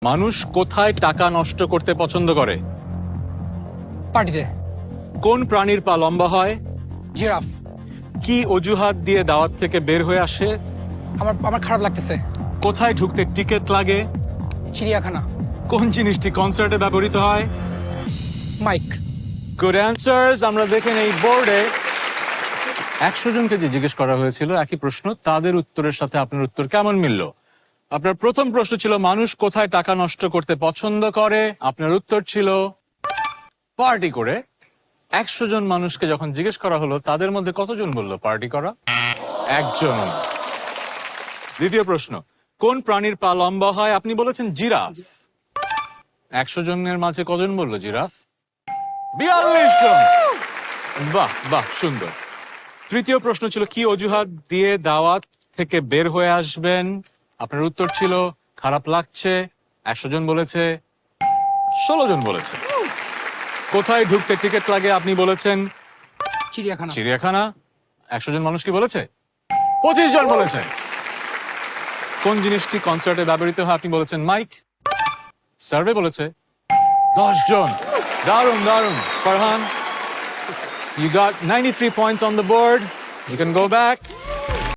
মানুষ কোথায় টাকা নষ্ট করতে পছন্দ করে? পার্টিতে। কোন প্রাণীর পা লম্বা হয়? জিরাফ। কি অজুহাত দিয়ে দাওয়াত থেকে বের হয়ে আসে? আমার আমার খারাপ লাগতেছে। কোথায় ঢুকতে টিকিট লাগে? চিড়িয়াখানা। কোন জিনিসটি কনসার্টে ব্যবহৃত হয়? মাইক। Good answers. আমরা দেখেন এই বোর্ডে 100 জনকে যে জিজ্ঞেস করা হয়েছিল একই প্রশ্ন, তাদের উত্তরের সাথে আপনার উত্তর কেমন মিলল? আপনার প্রথম প্রশ্ন ছিল মানুষ কোথায় টাকা নষ্ট করতে পছন্দ করে, আপনার উত্তর ছিল পার্টি করে। 100 জন মানুষকে যখন জিজ্ঞেস করা হলো তাদের মধ্যে কতজন বলল পার্টি করা? একজন। দ্বিতীয় প্রশ্ন, কোন প্রাণীর পা লম্বা হয়? আপনি বলেছেন জিরাফ। 100 জনের মাঝে কজন বলল জিরাফ? 42 জন। বাহ বাহ, সুন্দর। তৃতীয় প্রশ্ন ছিল কি অজুহাত দিয়ে দাওয়াত থেকে বের হয়ে আসবেন? আপনার উত্তর ছিল খারাপ লাগছে। 100 জন বলেছে, 16 জন বলেছে। কোথায় ঢুকতে টিকিট লাগে? আপনি বলেছেন চিড়িয়াখানা। চিড়িয়াখানা। 100 জন মানুষ কি বলেছে? 25 জন বলেছে। কোন জিনিসটি কনসার্টে ব্যবহৃত হয়? আপনি বলেছেন মাইক। সার্ভে বলেছে 10 জন। দারুণ দারুণ। Farhan, you got 93 points on the board. You can go back.